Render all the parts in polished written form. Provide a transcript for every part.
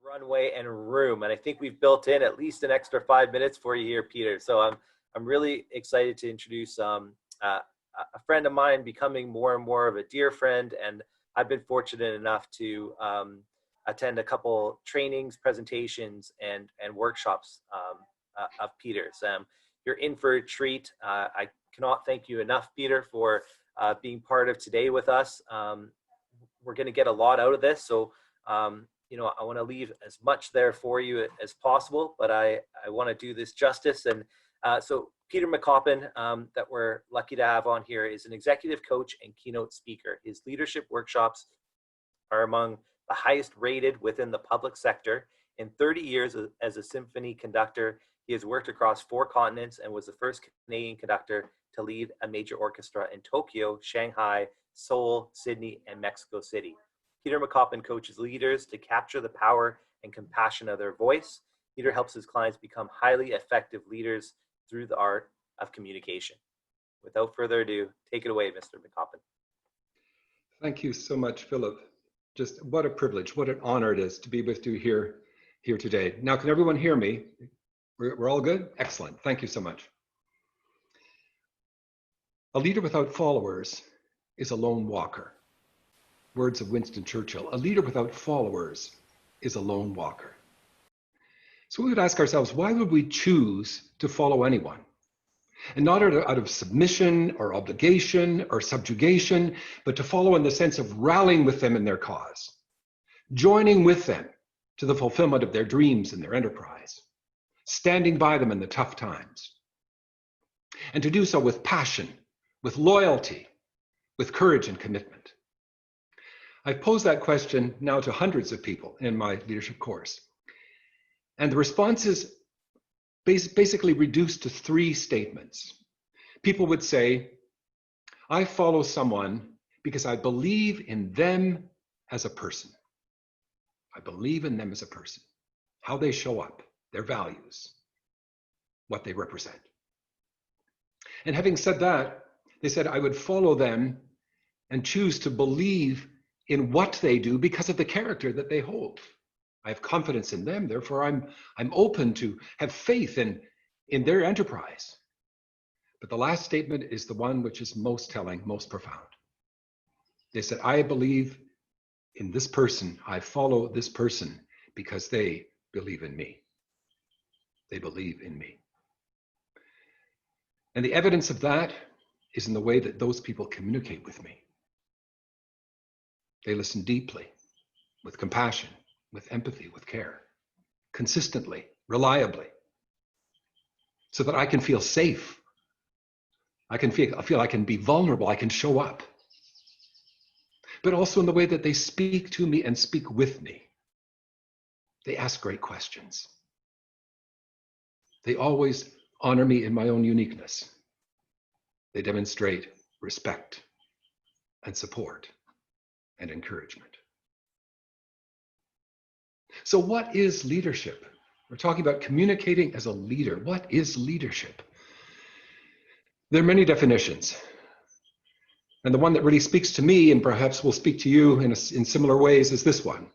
runway and room. And I think we've built in at least an extra 5 minutes for you here, Peter. So I'm really excited to introduce a friend of mine, becoming more and more of a dear friend. And I've been fortunate enough to attend a couple trainings, presentations, and workshops of Peter's. You're in for a treat. I cannot thank you enough, Peter, for being part of today with us. We're going to get a lot out of this. So, I want to leave as much there for you as possible, but I want to do this justice. And so Peter McCoppin, that we're lucky to have on here, is an executive coach and keynote speaker. His leadership workshops are among the highest rated within the public sector. In 30 years as a symphony conductor, he has worked across 4 continents and was the first Canadian conductor to lead a major orchestra in Tokyo, Shanghai, Seoul, Sydney, and Mexico City. Peter McCoppin coaches leaders to capture the power and compassion of their voice. Peter helps his clients become highly effective leaders through the art of communication. Without further ado, take it away, Mr. McCoppin. Thank you so much, Philip. Just what a privilege, what an honor it is to be with you here today. Now, can everyone hear me? We're all good? Excellent. Thank you so much. A leader without followers is a lone walker. Words of Winston Churchill. A leader without followers is a lone walker. So we would ask ourselves, why would we choose to follow anyone? And not out of submission or obligation or subjugation, but to follow in the sense of rallying with them in their cause, joining with them to the fulfillment of their dreams and their enterprise, standing by them in the tough times, and to do so with passion, with loyalty, with courage and commitment. I've posed that question now to hundreds of people in my leadership course. And the response is basically reduced to 3 statements. People would say, I follow someone because I believe in them as a person. I believe in them as a person, how they show up, their values, what they represent. And having said that, they said, I would follow them and choose to believe in what they do because of the character that they hold. I have confidence in them, therefore I'm open to have faith in their enterprise. But the last statement is the one which is most telling, most profound. They said, I believe in this person, I follow this person because they believe in me. They believe in me. And the evidence of that is in the way that those people communicate with me. They listen deeply, with compassion, with empathy, with care, consistently, reliably, so that I can feel safe. I feel I can be vulnerable, I can show up. But also in the way that they speak to me and speak with me. They ask great questions. They always honor me in my own uniqueness. They demonstrate respect and support and encouragement. So what is leadership? We're talking about communicating as a leader. What is leadership? There are many definitions. And the one that really speaks to me, and perhaps will speak to you in similar ways, is this one.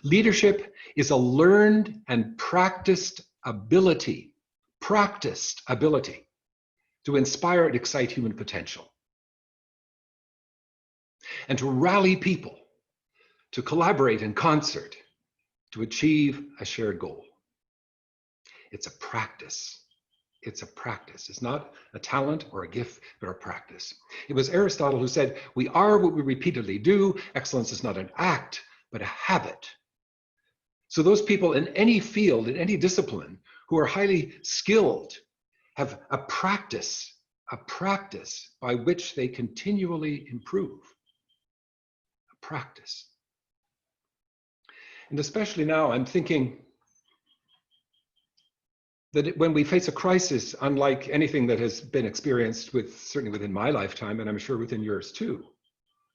Leadership is a learned and practiced ability to inspire and excite human potential, and to rally people to collaborate in concert to achieve a shared goal. It's a practice. It's a practice. It's not a talent or a gift, but a practice. It was Aristotle who said, we are what we repeatedly do. Excellence is not an act, but a habit. So those people in any field, in any discipline, who are highly skilled, have a practice by which they continually improve. A practice. And especially now, I'm thinking that when we face a crisis, unlike anything that has been experienced certainly within my lifetime, and I'm sure within yours too,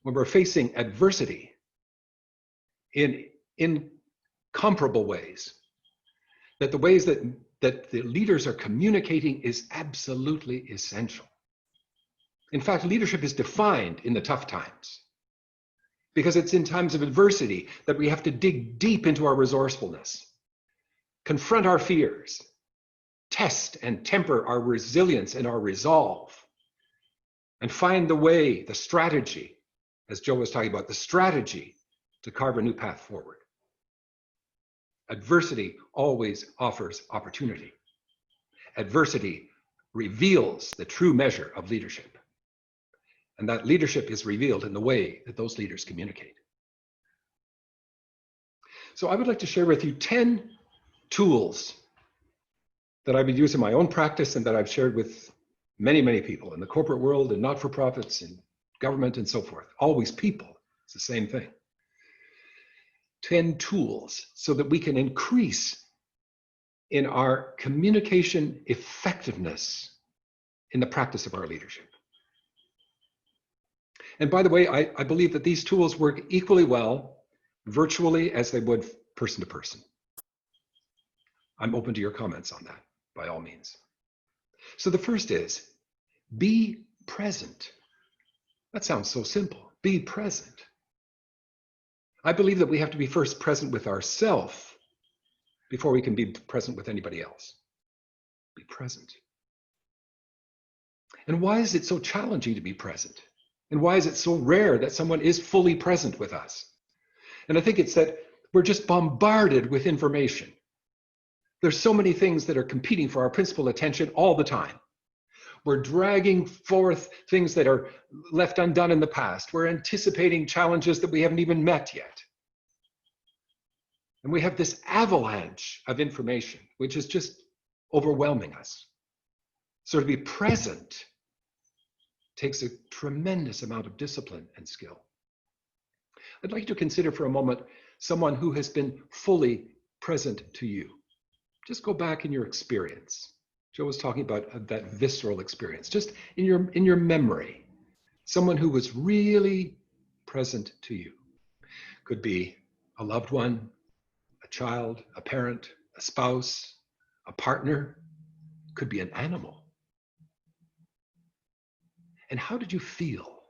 when we're facing adversity in incomparable ways, that the ways that the leaders are communicating is absolutely essential. In fact, leadership is defined in the tough times. because it's in times of adversity that we have to dig deep into our resourcefulness, confront our fears, test and temper our resilience and our resolve, and find the way, the strategy, as Joe was talking about, the strategy to carve a new path forward. Adversity always offers opportunity. Adversity reveals the true measure of leadership. And that leadership is revealed in the way that those leaders communicate. So I would like to share with you 10 tools that I've been using in my own practice and that I've shared with many, many people in the corporate world and not-for-profits and government and so forth. Always people, it's the same thing. 10 tools so that we can increase in our communication effectiveness in the practice of our leadership. And by the way, I believe that these tools work equally well virtually as they would person to person. I'm open to your comments on that, by all means. So the first is, be present. That sounds so simple. Be present. I believe that we have to be first present with ourselves before we can be present with anybody else. Be present. And why is it so challenging to be present? And why is it so rare that someone is fully present with us? And I think it's that we're just bombarded with information. There's so many things that are competing for our principal attention all the time. We're dragging forth things that are left undone in the past. We're anticipating challenges that we haven't even met yet. And we have this avalanche of information, which is just overwhelming us. So to be present takes a tremendous amount of discipline and skill. I'd like to consider for a moment someone who has been fully present to you. Just go back in your experience. Joe was talking about that visceral experience. Just in your memory, someone who was really present to you. Could be a loved one, a child, a parent, a spouse, a partner. Could be an animal. And how did you feel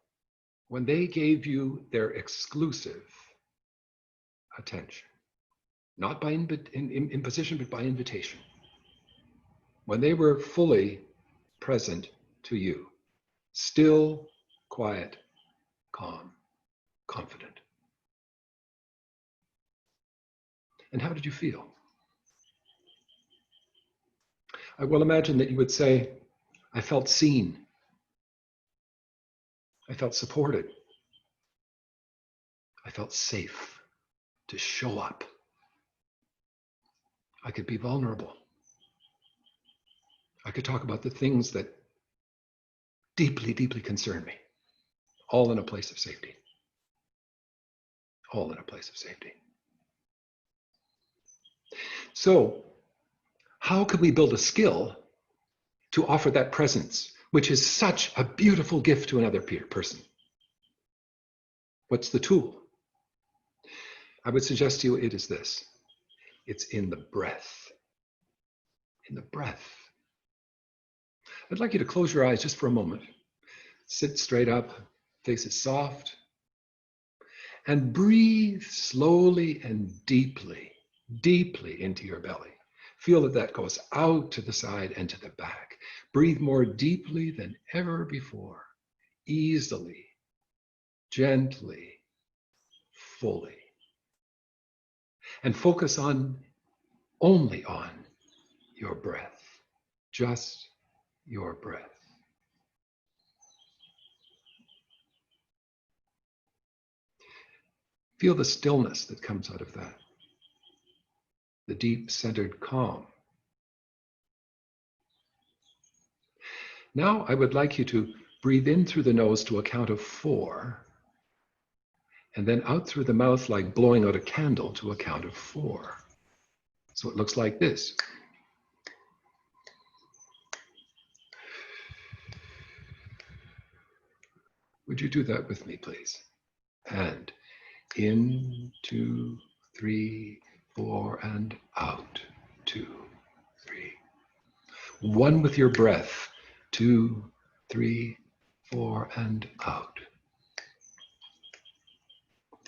when they gave you their exclusive attention? Not by imposition, but by invitation. When they were fully present to you, still, quiet, calm, confident. And how did you feel? I will imagine that you would say, I felt seen. I felt supported. I felt safe to show up. I could be vulnerable. I could talk about the things that deeply, deeply concern me, all in a place of safety. All in a place of safety. So, how can we build a skill to offer that presence, which is such a beautiful gift to another person? What's the tool? I would suggest to you it is this. It's in the breath. In the breath. I'd like you to close your eyes just for a moment. Sit straight up, faces soft, and breathe slowly and deeply, deeply into your belly. Feel that that goes out to the side and to the back. Breathe more deeply than ever before, easily, gently, fully. And focus only on your breath, just your breath. Feel the stillness that comes out of that, the deep centered calm. Now I would like you to breathe in through the nose to a count of 4, and then out through the mouth like blowing out a candle to a count of 4. So it looks like this. Would you do that with me, please? And in, 2, 3, 4, and out, 2, 3. One with your breath, 2, 3, 4, and out.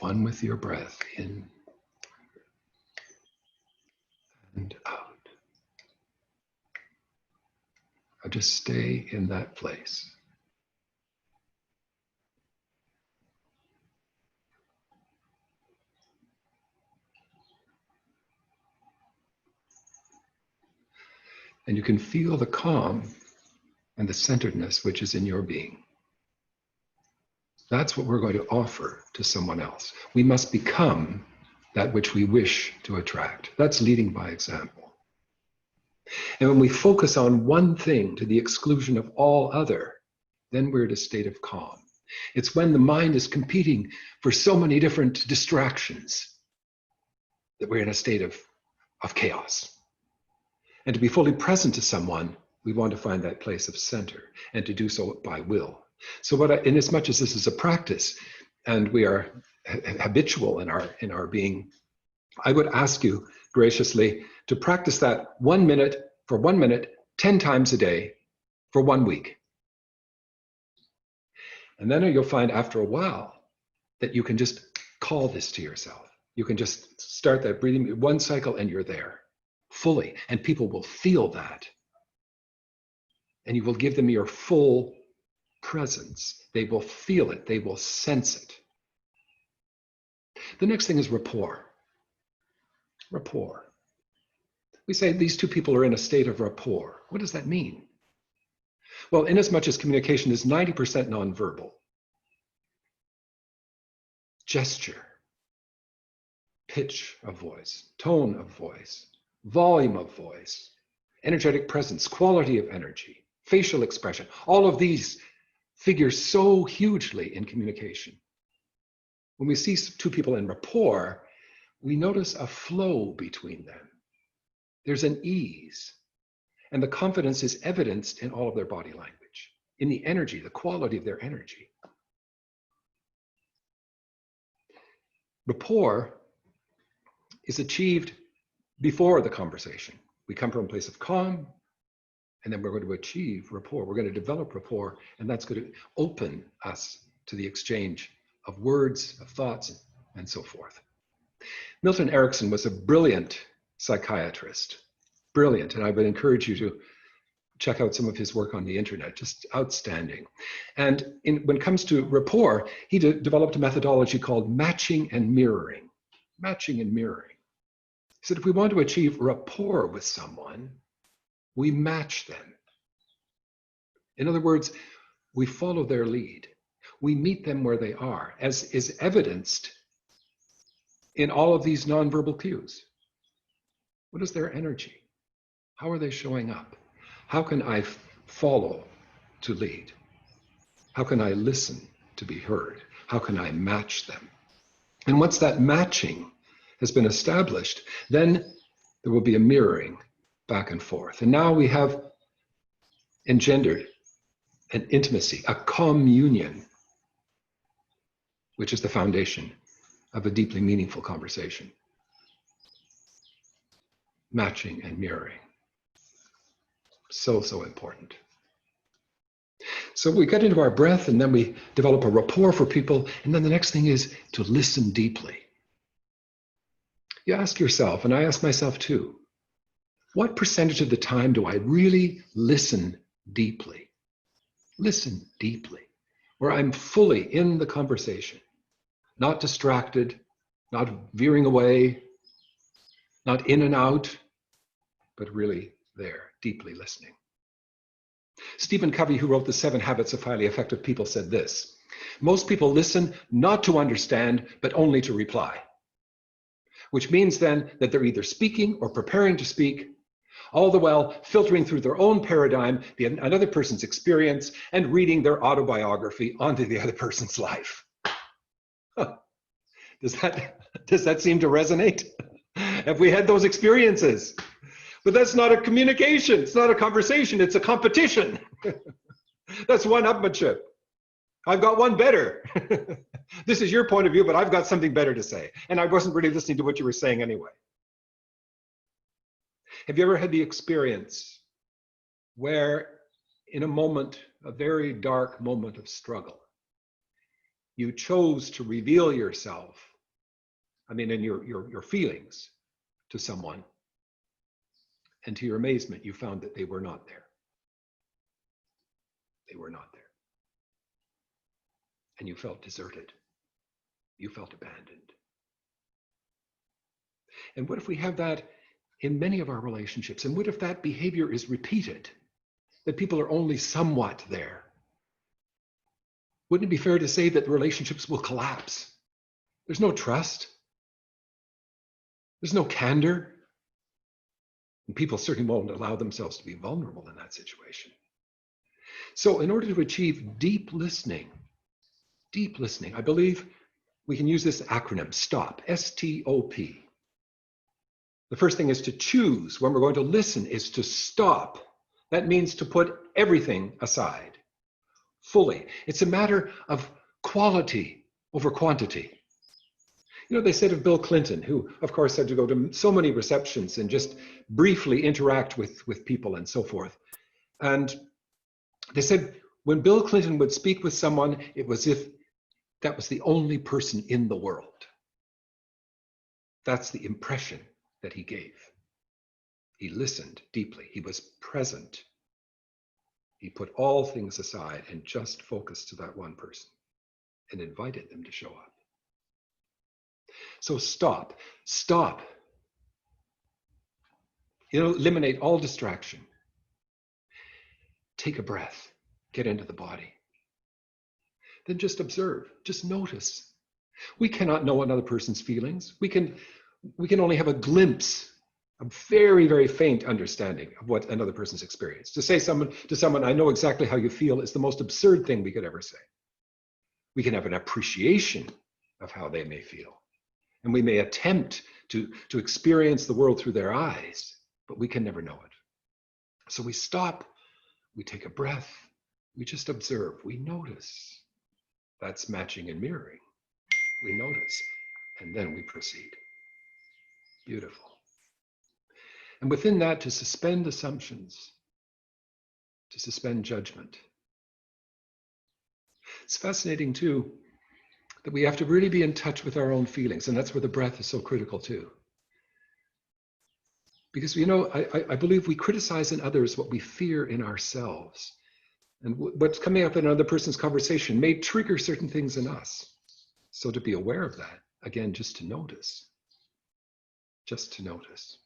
one with your breath, in and out. Now just stay in that place. And you can feel the calm and the centeredness which is in your being. That's what we're going to offer to someone else. We must become that which we wish to attract. That's leading by example. And when we focus on one thing to the exclusion of all other, then we're at a state of calm. It's when the mind is competing for so many different distractions that we're in a state of chaos. And to be fully present to someone, we want to find that place of center, and to do so by will. So in as much as this is a practice and we are habitual in our being, I would ask you graciously to practice that 1 minute, 10 times a day for 1 week. And then you'll find after a while that you can just call this to yourself. You can just start that breathing, 1 cycle, and you're there fully. And people will feel that. And you will give them your full presence. They will feel it. They will sense it. The next thing is rapport. Rapport. We say these two people are in a state of rapport. What does that mean? Well, inasmuch as communication is 90% nonverbal, gesture, pitch of voice, tone of voice, volume of voice, energetic presence, quality of energy, facial expression, all of these figure so hugely in communication. When we see two people in rapport, we notice a flow between them. There's an ease, and the confidence is evidenced in all of their body language, in the energy, the quality of their energy. Rapport is achieved before the conversation. We come from a place of calm, and then we're going to achieve rapport. We're going to develop rapport, and that's going to open us to the exchange of words, of thoughts, and so forth. Milton Erickson was a brilliant psychiatrist, brilliant, and I would encourage you to check out some of his work on the internet, just outstanding. And when it comes to rapport, he developed a methodology called matching and mirroring. Matching and mirroring. He said if we want to achieve rapport with someone, we match them. In other words, we follow their lead. We meet them where they are, as is evidenced in all of these nonverbal cues. What is their energy? How are they showing up? How can I follow to lead? How can I listen to be heard? How can I match them? And once that matching has been established, then there will be a mirroring back and forth. And now we have engendered an intimacy, a communion, which is the foundation of a deeply meaningful conversation. Matching and mirroring. So, so important. So we get into our breath, and then we develop a rapport for people. And then the next thing is to listen deeply. You ask yourself, and I ask myself too, what percentage of the time do I really listen deeply? Listen deeply, where I'm fully in the conversation, not distracted, not veering away, not in and out, but really there, deeply listening. Stephen Covey, who wrote The 7 Habits of Highly Effective People, said this: most people listen not to understand, but only to reply. Which means then that they're either speaking or preparing to speak, all the while filtering through their own paradigm, another person's experience, and reading their autobiography onto the other person's life. Does that seem to resonate? Have we had those experiences? But that's not a communication. It's not a conversation. It's a competition. That's one-upmanship. I've got one better. This is your point of view, but I've got something better to say. And I wasn't really listening to what you were saying anyway. Have you ever had the experience where in a moment, a very dark moment of struggle, You chose to reveal yourself, and your feelings to someone. And to your amazement, you found that they were not there. They were not there. And you felt deserted. You felt abandoned. And what if we have that in many of our relationships? And what if that behavior is repeated? That people are only somewhat there? Wouldn't it be fair to say that relationships will collapse? There's no trust. There's no candor. And people certainly won't allow themselves to be vulnerable in that situation. So in order to achieve deep listening, I believe we can use this acronym, STOP, S-T-O-P. The first thing is to choose when we're going to listen is to stop. That means to put everything aside fully. It's a matter of quality over quantity. You know, they said of Bill Clinton, who of course had to go to so many receptions and just briefly interact with people and so forth. And they said when Bill Clinton would speak with someone, it was as if that was the only person in the world. That's the impression that he gave. He listened deeply. He was present. He put all things aside and just focused to that one person and invited them to show up. So stop. Eliminate all distraction. Take a breath. Get into the body. Then just observe. Just notice. We cannot know another person's feelings. We can only have a glimpse, a very, very faint understanding of what another person's experienced. To say to someone, I know exactly how you feel, is the most absurd thing we could ever say. We can have an appreciation of how they may feel. And we may attempt to experience the world through their eyes, but we can never know it. So we stop, we take a breath, we just observe, we notice. That's matching and mirroring. We notice, and then we proceed. Beautiful. And within that, to suspend assumptions, to suspend judgment. It's fascinating too, that we have to really be in touch with our own feelings. And that's where the breath is so critical too. Because, I believe we criticize in others what we fear in ourselves. And what's coming up in another person's conversation may trigger certain things in us. So to be aware of that, again, just to notice. Just to notice.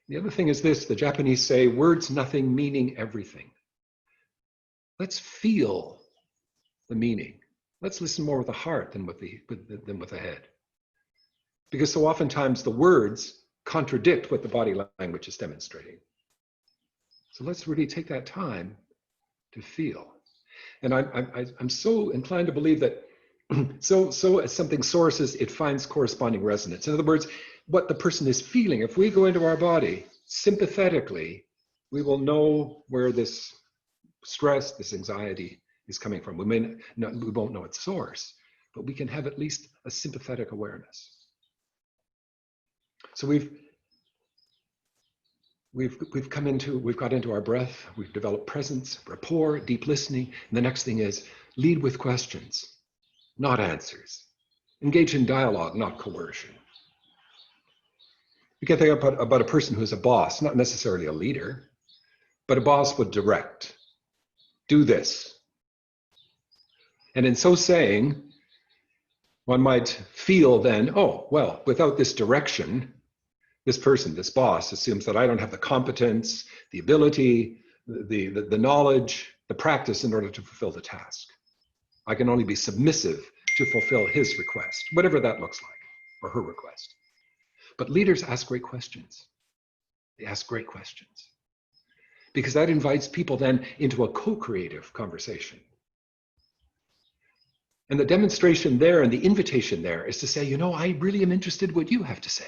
The other thing is this, the Japanese say, words nothing, meaning everything. Let's feel the meaning. Let's listen more with the heart than with the head. Because so oftentimes the words contradict what the body language is demonstrating. So let's really take that time to feel. And I'm so inclined to believe that so as something sources, it finds corresponding resonance. In other words, what the person is feeling, if we go into our body sympathetically, we will know where this stress, this anxiety is coming from. We won't know its source, but we can have at least a sympathetic awareness. So we've got into our breath, we've developed presence, rapport, deep listening, and the next thing is lead with questions, not answers. Engage in dialogue, not coercion. You can think about a person who's a boss, not necessarily a leader, but a boss would direct. Do this. And in so saying, one might feel then, oh, well, without this direction, this person, this boss, assumes that I don't have the competence, the ability, the knowledge, the practice in order to fulfill the task. I can only be submissive to fulfill his request, whatever that looks like, or her request. But leaders ask great questions. They ask great questions. Because that invites people then into a co-creative conversation. And the demonstration there and the invitation there is to say, I really am interested in what you have to say.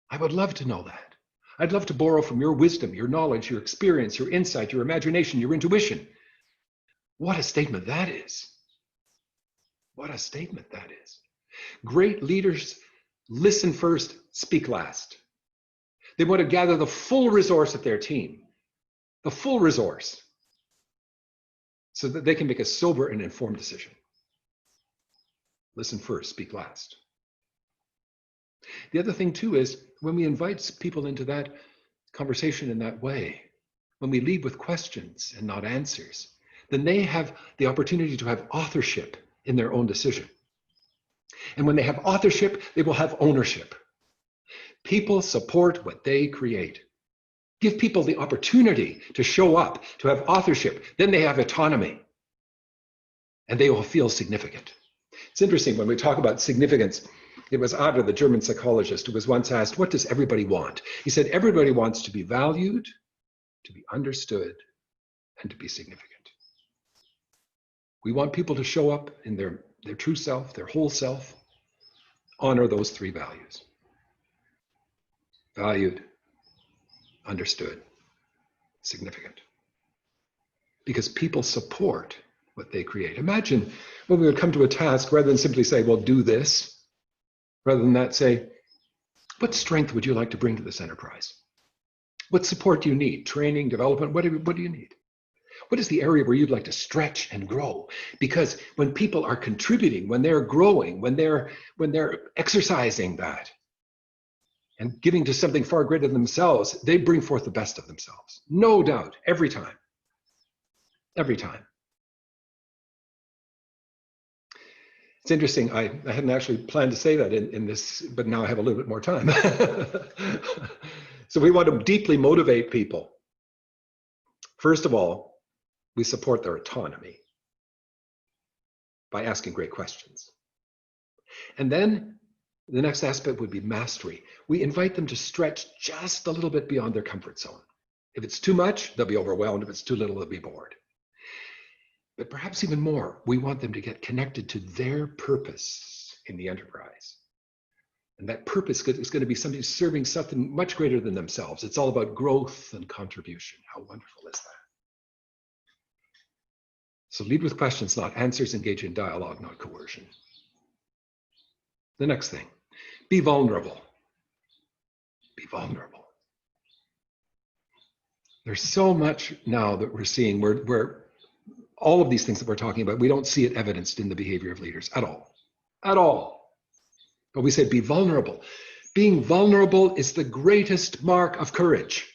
I would love to know that. I'd love to borrow from your wisdom, your knowledge, your experience, your insight, your imagination, your intuition. What a statement that is. What a statement that is. Great leaders listen first, speak last. They want to gather the full resource of their team, the full resource. so that they can make a sober and informed decision. Listen first, speak last. The other thing too is when we invite people into that conversation in that way, when we lead with questions and not answers, then they have the opportunity to have authorship in their own decision. And when they have authorship, they will have ownership. People support what they create. Give people the opportunity to show up, to have authorship. Then they have autonomy. And they will feel significant. It's interesting when we talk about significance. It was Adler, the German psychologist, who was once asked, what does everybody want? He said, everybody wants to be valued, to be understood, and to be significant. We want people to show up in their true self, their whole self, honor those three values. Valued, understood, significant. Because people support what they create. Imagine when we would come to a task, rather than simply say, well, do this, rather than that, say, what strength would you like to bring to this enterprise? What support do you need? Training, development, what do you need? What is the area where you'd like to stretch and grow? Because when people are contributing, when they're growing, when they're exercising that and giving to something far greater than themselves, they bring forth the best of themselves. No doubt, every time. Every time. It's interesting, I hadn't actually planned to say that in this, but now I have a little bit more time. So we want to deeply motivate people. First of all, we support their autonomy by asking great questions. And then the next aspect would be mastery. We invite them to stretch just a little bit beyond their comfort zone. If it's too much, they'll be overwhelmed. If it's too little, they'll be bored. But perhaps even more, we want them to get connected to their purpose in the enterprise. And that purpose is going to be something serving something much greater than themselves. It's all about growth and contribution. How wonderful is that? So lead with questions, not answers. Engage in dialogue, not coercion. The next thing, be vulnerable. Be vulnerable. There's so much now that we're seeing where all of these things that we're talking about, we don't see it evidenced in the behavior of leaders at all. At all. But we said be vulnerable. Being vulnerable is the greatest mark of courage.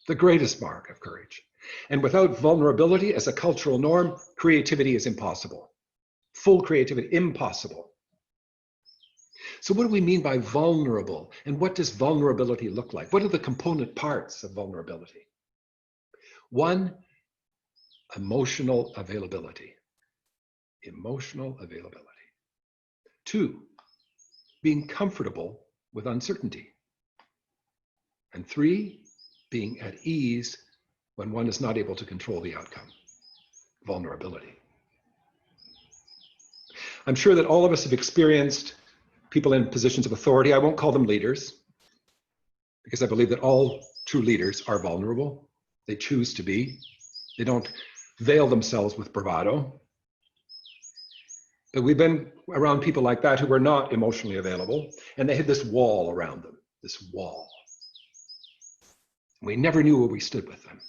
The greatest mark of courage. And without vulnerability as a cultural norm, creativity is impossible. Full creativity, impossible. So what do we mean by vulnerable? And what does vulnerability look like? What are the component parts of vulnerability? One, emotional availability. Emotional availability. Two, being comfortable with uncertainty. And three, being at ease when one is not able to control the outcome. Vulnerability. I'm sure that all of us have experienced people in positions of authority. I won't call them leaders, because I believe that all true leaders are vulnerable. They choose to be. They don't veil themselves with bravado. But we've been around people like that who were not emotionally available, and they had this wall around them, this wall. We never knew where we stood with them.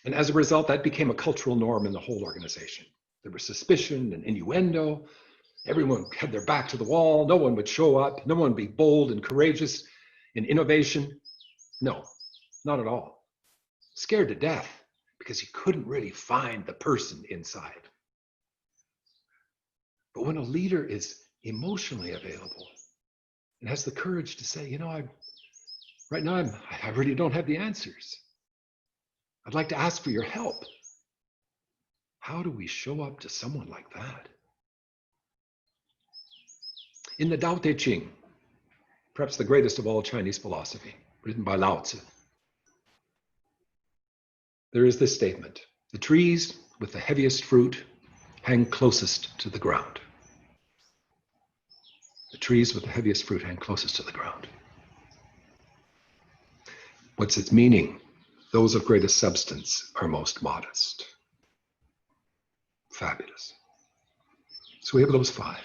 And as a result, that became a cultural norm in the whole organization. There was suspicion and innuendo. Everyone had their back to the wall. No one would show up. No one would be bold and courageous in innovation. No, not at all. Scared to death because you couldn't really find the person inside. But when a leader is emotionally available and has the courage to say, you know, right now I really don't have the answers. I'd like to ask for your help. How do we show up to someone like that? In the Tao Te Ching, perhaps the greatest of all Chinese philosophy, written by Lao Tzu, there is this statement: the trees with the heaviest fruit hang closest to the ground. The trees with the heaviest fruit hang closest to the ground. What's its meaning? Those of greatest substance are most modest. Fabulous. So we have those five.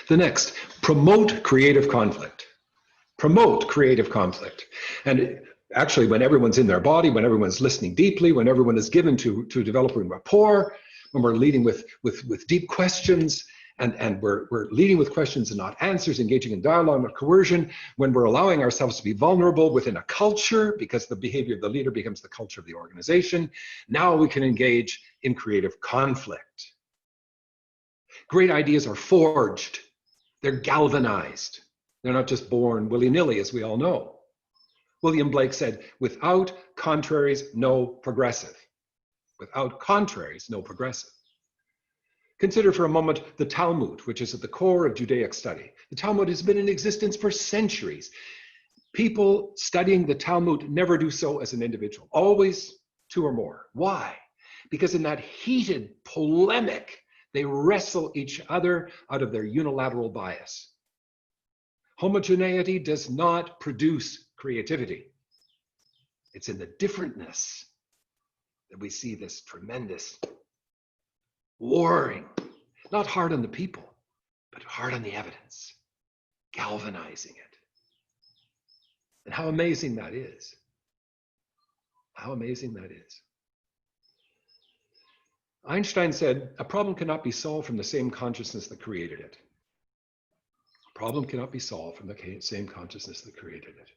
The next, promote creative conflict. Promote creative conflict. And Actually, when everyone's in their body, when everyone's listening deeply, when everyone is given to developing rapport, when we're leading with deep questions, and we're leading with questions and not answers, engaging in dialogue, not coercion, when we're allowing ourselves to be vulnerable within a culture, because the behavior of the leader becomes the culture of the organization, now we can engage in creative conflict. Great ideas are forged. They're galvanized. They're not just born willy-nilly, as we all know. William Blake said, without contraries, no progressive. Without contraries, no progressive. Consider for a moment the Talmud, which is at the core of Judaic study. The Talmud has been in existence for centuries. People studying the Talmud never do so as an individual, always two or more. Why? Because in that heated polemic, they wrestle each other out of their unilateral bias. Homogeneity does not produce creativity. It's in the differentness that we see this tremendous warring, not hard on the people, but hard on the evidence, galvanizing it. And how amazing that is. How amazing that is. Einstein said, a problem cannot be solved from the same consciousness that created it. A problem cannot be solved from the same consciousness that created it.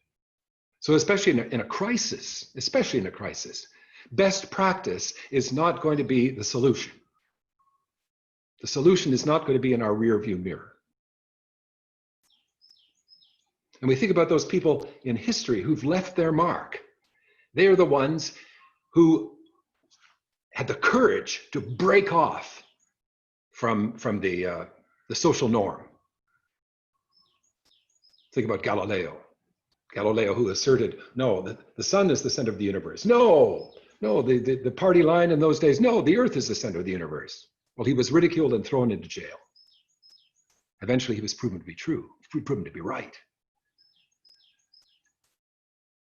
So especially in a crisis, best practice is not going to be the solution. The solution is not going to be in our rear view mirror. And we think about those people in history who've left their mark. They are the ones who had the courage to break off from the social norm. Think about Galileo. Galileo, who asserted, no, the sun is the center of the universe. No, the party line in those days, no, the earth is the center of the universe. Well, he was ridiculed and thrown into jail. Eventually, he was proven to be true, proven to be right.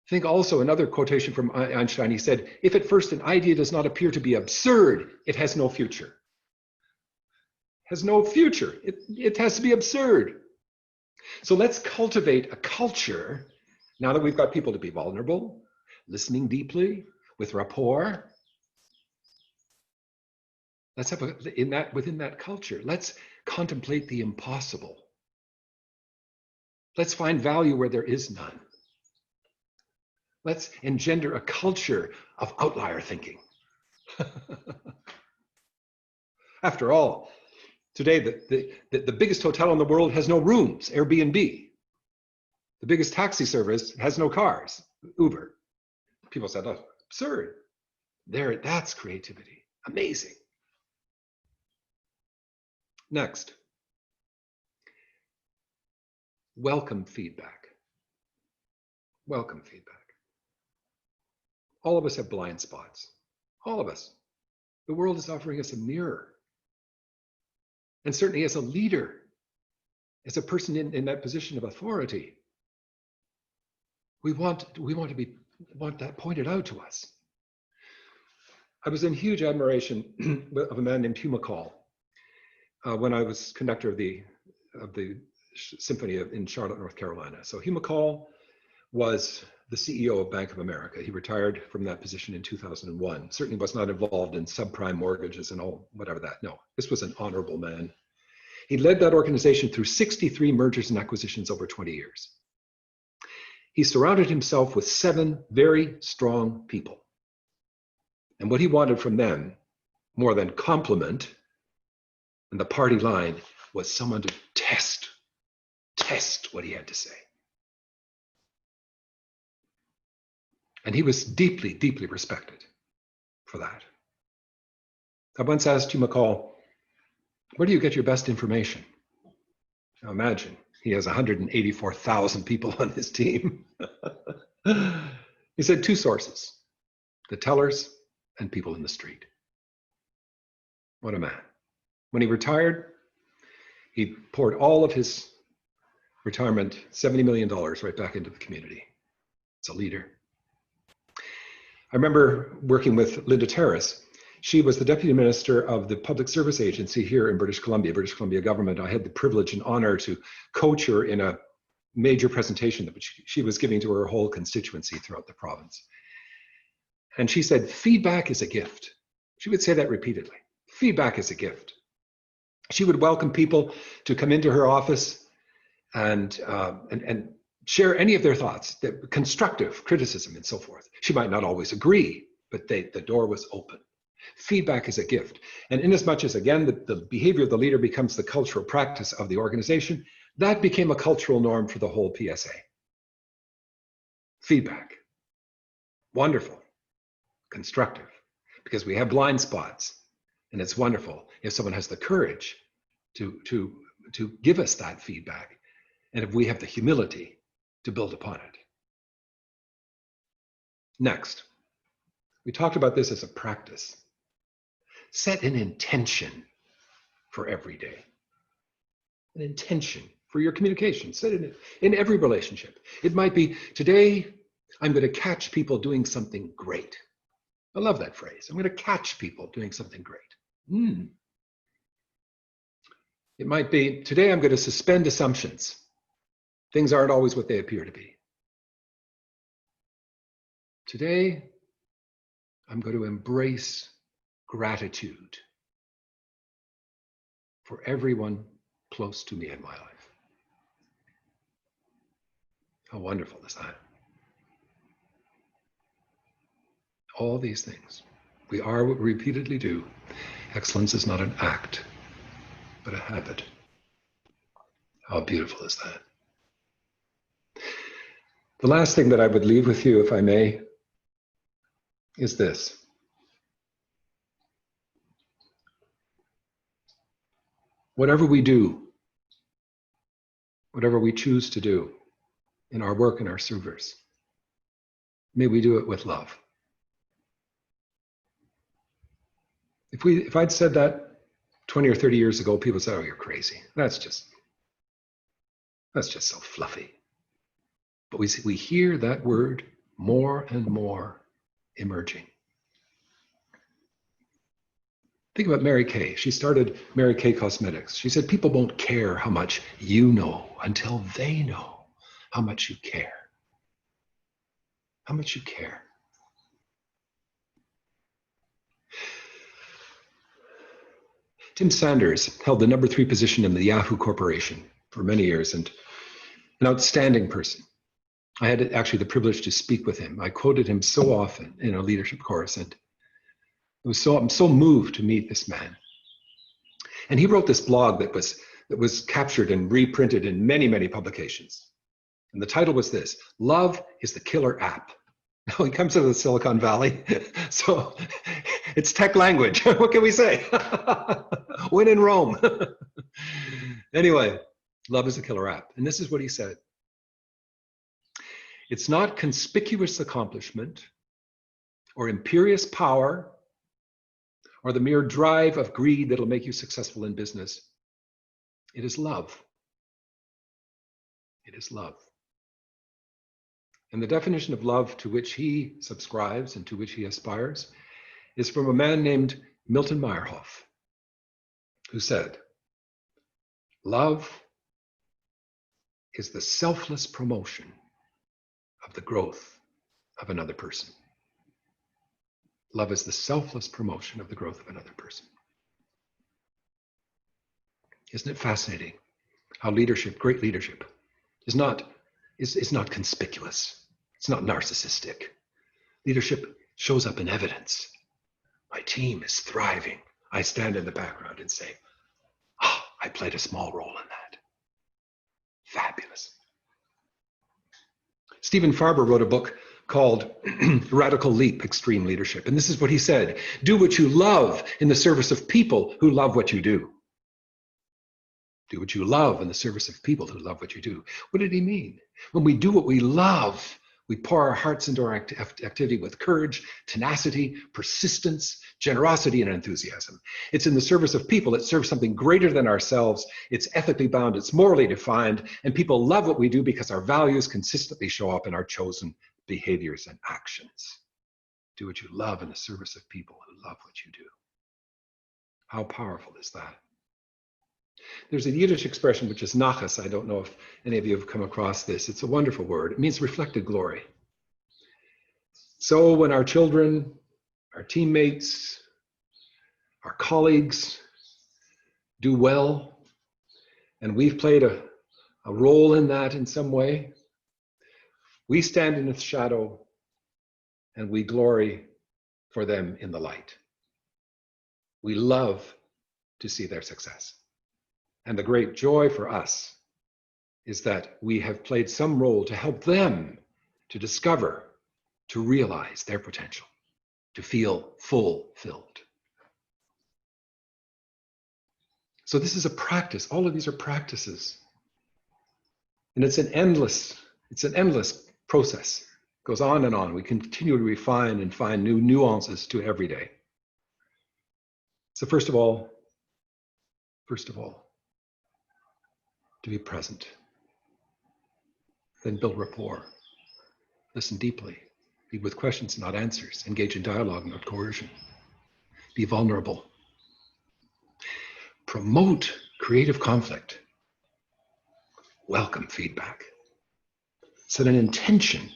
Think also another quotation from Einstein. He said, if at first an idea does not appear to be absurd, it has no future. It has no future. It has to be absurd. So let's cultivate a culture, now that we've got people to be vulnerable, listening deeply, with rapport. Let's have within that culture, let's contemplate the impossible. Let's find value where there is none. Let's engender a culture of outlier thinking. After all, today the biggest hotel in the world has no rooms, Airbnb. The biggest taxi service has no cars, Uber. People said, oh, absurd. That's creativity. Amazing. Next, welcome feedback. Welcome feedback. All of us have blind spots. All of us. The world is offering us a mirror. And certainly as a leader, as a person in that position of authority, we want that pointed out to us. I was in huge admiration of a man named Hugh McColl when I was conductor of the symphony in Charlotte, North Carolina. So Hugh McColl was the CEO of Bank of America. He retired from that position in 2001. Certainly was not involved in subprime mortgages and all, whatever that. No, this was an honorable man. He led that organization through 63 mergers and acquisitions over 20 years. He surrounded himself with 7 very strong people. And what he wanted from them, more than compliment and the party line, was someone to test what he had to say. And he was deeply, deeply respected for that. I once asked Hugh McColl, where do you get your best information? Now imagine, he has 184,000 people on his team. He said 2 sources, the tellers and people in the street. What a man. When he retired, he poured all of his retirement, $70 million, right back into the community. It's a leader. I remember working with Linda Terrace. She was the Deputy Minister of the Public Service Agency here in British Columbia government. I had the privilege and honor to coach her in a major presentation that she was giving to her whole constituency throughout the province. And she said, feedback is a gift. She would say that repeatedly. Feedback is a gift. She would welcome people to come into her office and share any of their thoughts, constructive criticism and so forth. She might not always agree, but the door was open. Feedback is a gift. And inasmuch as, again, the behavior of the leader becomes the cultural practice of the organization, that became a cultural norm for the whole PSA. Feedback. Wonderful. Constructive. Because we have blind spots. And it's wonderful if someone has the courage to give us that feedback. And if we have the humility to build upon it. Next, we talked about this as a practice. Set an intention for every day. An intention for your communication. Set it in every relationship. It might be, today, I'm going to catch people doing something great. I love that phrase. I'm going to catch people doing something great. It might be, today I'm going to suspend assumptions. Things aren't always what they appear to be. Today, I'm going to embrace gratitude for everyone close to me in my life. How wonderful is that? All these things. We are what we repeatedly do. Excellence is not an act, but a habit. How beautiful is that? The last thing that I would leave with you, if I may, is this. Whatever we do, whatever we choose to do in our work and our service, may we do it with love. If I'd said that 20 or 30 years ago, people said, oh, you're crazy. That's just so fluffy. But we hear that word more and more emerging. Think about Mary Kay. She started Mary Kay Cosmetics. She said, people won't care how much you know until they know how much you care. How much you care. Tim Sanders held the number 3 position in the Yahoo Corporation for many years, and an outstanding person. I had actually the privilege to speak with him. I quoted him so often in a leadership course, and I'm so moved to meet this man. And he wrote this blog that was captured and reprinted in many, many publications. And the title was this: Love is the Killer App. Now, he comes out of the Silicon Valley, so it's tech language. What can we say? When in Rome. Anyway, love is a killer app. And this is what he said. It's not conspicuous accomplishment or imperious power or the mere drive of greed that'll make you successful in business. It is love. It is love. And the definition of love to which he subscribes and to which he aspires is from a man named Milton Meyerhoff, who said, love is the selfless promotion of the growth of another person. Love is the selfless promotion of the growth of another person. Isn't it fascinating how leadership, great leadership, is not conspicuous. It's not narcissistic. Leadership shows up in evidence. My team is thriving. I stand in the background and say, oh, I played a small role in that. Fabulous. Stephen Farber wrote a book called Radical Leap, Extreme Leadership. And this is what he said: do what you love in the service of people who love what you do. Do what you love in the service of people who love what you do. What did he mean? When we do what we love, we pour our hearts into our activity with courage, tenacity, persistence, generosity, and enthusiasm. It's in the service of people. It serves something greater than ourselves. It's ethically bound. It's morally defined. And people love what we do because our values consistently show up in our chosen behaviors and actions. Do what you love in the service of people who love what you do. How powerful is that? There's a Yiddish expression, which is nachas. I don't know if any of you have come across this. It's a wonderful word. It means reflected glory. So when our children, our teammates, our colleagues do well, and we've played a role in that in some way, we stand in its shadow and we glory for them in the light. We love to see their success. And the great joy for us is that we have played some role to help them to discover, to realize their potential, to feel fulfilled. So this is a practice. All of these are practices. And it's an endless process. It goes on and on. We continue to refine and find new nuances to every day. So first of all, to be present. Then build rapport. Listen deeply. Lead with questions, not answers. Engage in dialogue, not coercion. Be vulnerable. Promote creative conflict. Welcome feedback. Set an intention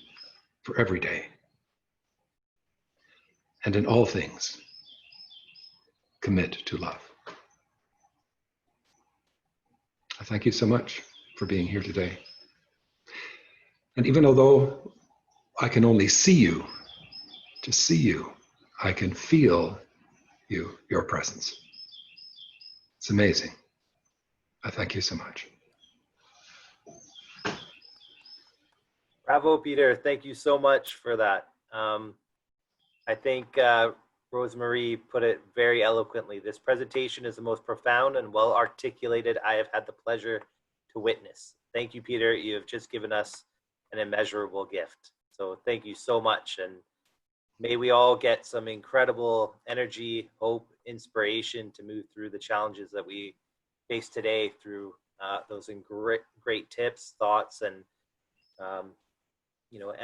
for every day. And in all things, commit to love. I thank you so much for being here today. And even although I can only see you, to see you, I can feel you, your presence. It's amazing. I thank you so much. Bravo, Peter. Thank you so much for that. I think Rosemary put it very eloquently. This presentation is the most profound and well articulated I have had the pleasure to witness. Thank you, Peter. You have just given us an immeasurable gift. So thank you so much. And may we all get some incredible energy, hope, inspiration to move through the challenges that we face today through those great tips, thoughts, and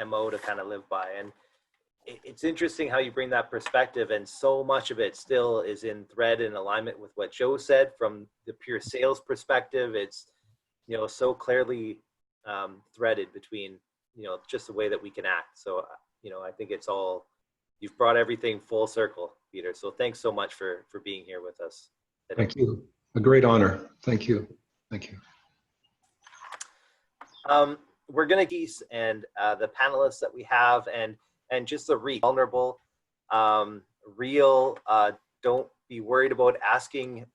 MO to kind of live by. And it's interesting how you bring that perspective, and so much of it still is in thread and alignment with what Joe said from the pure sales perspective. It's, so clearly threaded between, just the way that we can act. So, I think it's all, you've brought everything full circle, Peter. So thanks so much for being here with us today. Thank you. A great honor. Thank you. Thank you. We're going to geese and the panelists that we have, and just the vulnerable, real, don't be worried about asking